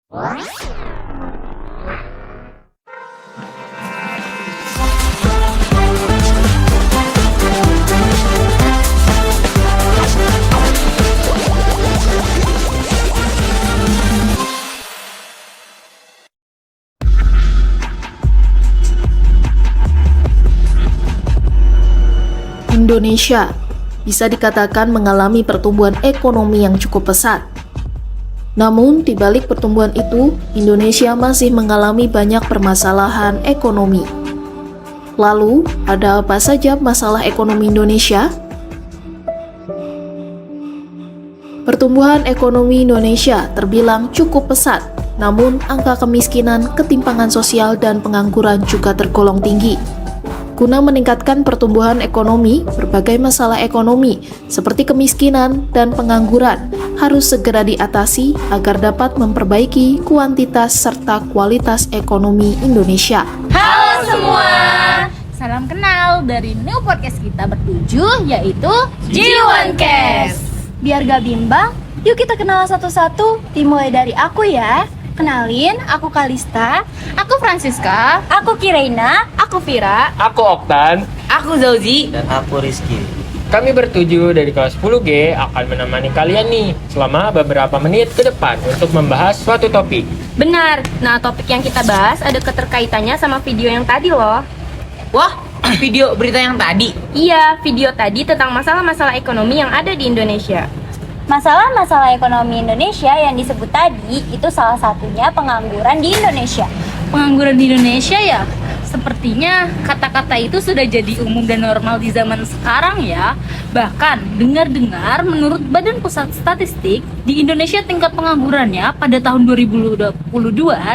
Indonesia bisa dikatakan mengalami pertumbuhan ekonomi yang cukup pesat. Namun, di balik pertumbuhan itu, Indonesia masih mengalami banyak permasalahan ekonomi. Lalu, ada apa saja masalah ekonomi Indonesia? Pertumbuhan ekonomi Indonesia terbilang cukup pesat, namun angka kemiskinan, ketimpangan sosial, dan pengangguran juga tergolong tinggi. Guna meningkatkan pertumbuhan ekonomi, berbagai masalah ekonomi seperti kemiskinan dan pengangguran harus segera diatasi agar dapat memperbaiki kuantitas serta kualitas ekonomi Indonesia. Halo semua, salam kenal dari new podcast kita bertujuh yaitu G1Cast. Biar gak bimbang, yuk kita kenal satu-satu, dimulai dari aku ya. Kenalin, aku Kalista, aku Francisca, aku Kireina, aku Vira, Aku Oktan, Aku Zauzi, dan aku Rizky. kami bertujuh dari kelas 10G akan menemani kalian nih selama beberapa menit ke depan untuk membahas suatu topik. Benar, nah topik yang kita bahas ada keterkaitannya sama video yang tadi loh. Wah, video berita yang tadi. Iya, video tadi tentang masalah-masalah ekonomi yang ada di Indonesia. Masalah-masalah ekonomi Indonesia yang disebut tadi itu salah satunya pengangguran di Indonesia. Pengangguran di Indonesia ya? Sepertinya kata-kata itu sudah jadi umum dan normal di zaman sekarang ya. Bahkan dengar-dengar menurut Badan Pusat Statistik di Indonesia tingkat penganggurannya pada tahun 2022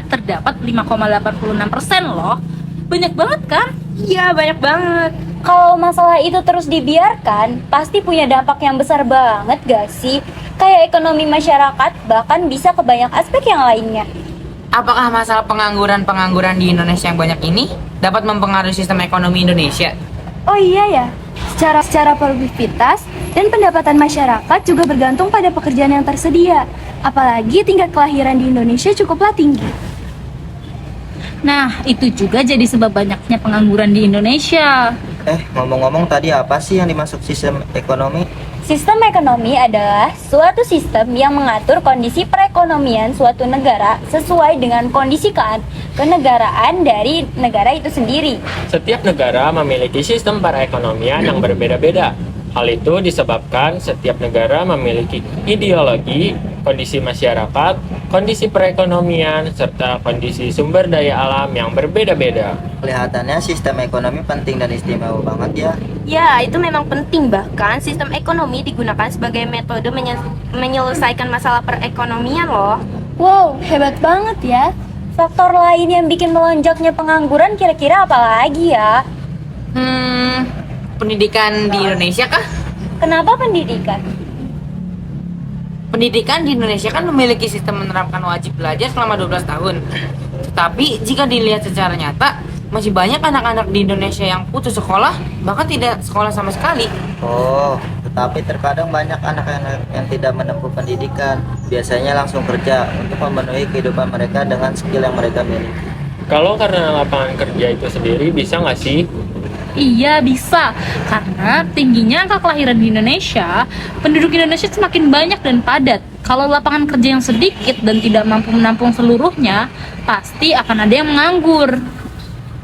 terdapat 5,86% loh. Banyak banget kan? Iya, banyak banget. Kalau masalah itu terus dibiarkan, pasti punya dampak yang besar banget gak sih? Kayak ekonomi masyarakat, bahkan bisa ke banyak aspek yang lainnya. Apakah masalah pengangguran di Indonesia yang banyak ini dapat mempengaruhi sistem ekonomi Indonesia? Oh iya ya, secara produktivitas dan pendapatan masyarakat juga bergantung pada pekerjaan yang tersedia. Apalagi tingkat kelahiran di Indonesia cukuplah tinggi. Nah, itu juga jadi sebab banyaknya pengangguran di Indonesia. Ngomong-ngomong tadi apa sih yang dimaksud sistem ekonomi? Sistem ekonomi adalah suatu sistem yang mengatur kondisi perekonomian suatu negara sesuai dengan kondisi kenegaraan dari negara itu sendiri. Setiap negara memiliki sistem perekonomian yang berbeda-beda. Hal itu disebabkan setiap negara memiliki ideologi, kondisi masyarakat, kondisi perekonomian, serta kondisi sumber daya alam yang berbeda-beda. Kelihatannya sistem ekonomi penting dan istimewa banget ya. Ya, itu memang penting. Bahkan sistem ekonomi digunakan sebagai metode menyelesaikan masalah perekonomian loh. Wow, hebat banget ya. Faktor lain yang bikin melonjaknya pengangguran kira-kira apa lagi ya? Pendidikan di Indonesia kah? Kenapa pendidikan? Pendidikan di Indonesia kan memiliki sistem menerapkan wajib belajar selama 12 tahun. Tetapi jika dilihat secara nyata, masih banyak anak-anak di Indonesia yang putus sekolah, bahkan tidak sekolah sama sekali. Oh, tetapi terkadang banyak anak-anak yang tidak menempuh pendidikan. Biasanya langsung kerja untuk memenuhi kehidupan mereka dengan skill yang mereka miliki. Kalau karena lapangan kerja itu sendiri, bisa nggak sih? Iya, bisa. Karena tingginya angka kelahiran di Indonesia, penduduk Indonesia semakin banyak dan padat. Kalau lapangan kerja yang sedikit dan tidak mampu menampung seluruhnya, pasti akan ada yang menganggur.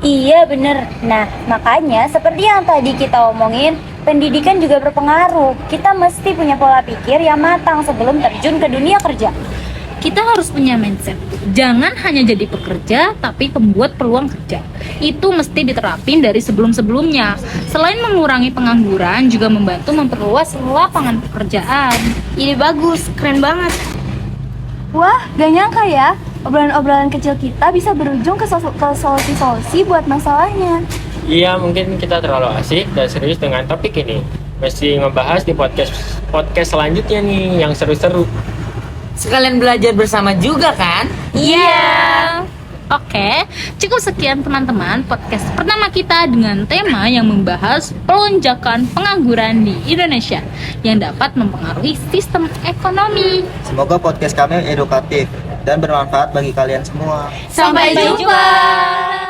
Iya bener. Nah makanya seperti yang tadi kita omongin, pendidikan juga berpengaruh. Kita mesti punya pola pikir yang matang sebelum terjun ke dunia kerja. Kita harus punya mindset, jangan hanya jadi pekerja, tapi pembuat peluang kerja. Itu mesti diterapin dari sebelum-sebelumnya. Selain mengurangi pengangguran, juga membantu memperluas lapangan pekerjaan. Ide bagus, keren banget. Wah, gak nyangka ya, obrolan-obrolan kecil kita bisa berujung ke solusi-solusi buat masalahnya. Iya, mungkin kita terlalu asik dan serius dengan topik ini. Mesti ngebahas di podcast selanjutnya nih, yang seru-seru. Sekalian belajar bersama juga kan? Iya. Oke, cukup sekian teman-teman podcast pertama kita dengan tema yang membahas pelonjakan pengangguran di Indonesia yang dapat mempengaruhi sistem ekonomi. Semoga podcast kami edukatif dan bermanfaat bagi kalian semua. Sampai jumpa.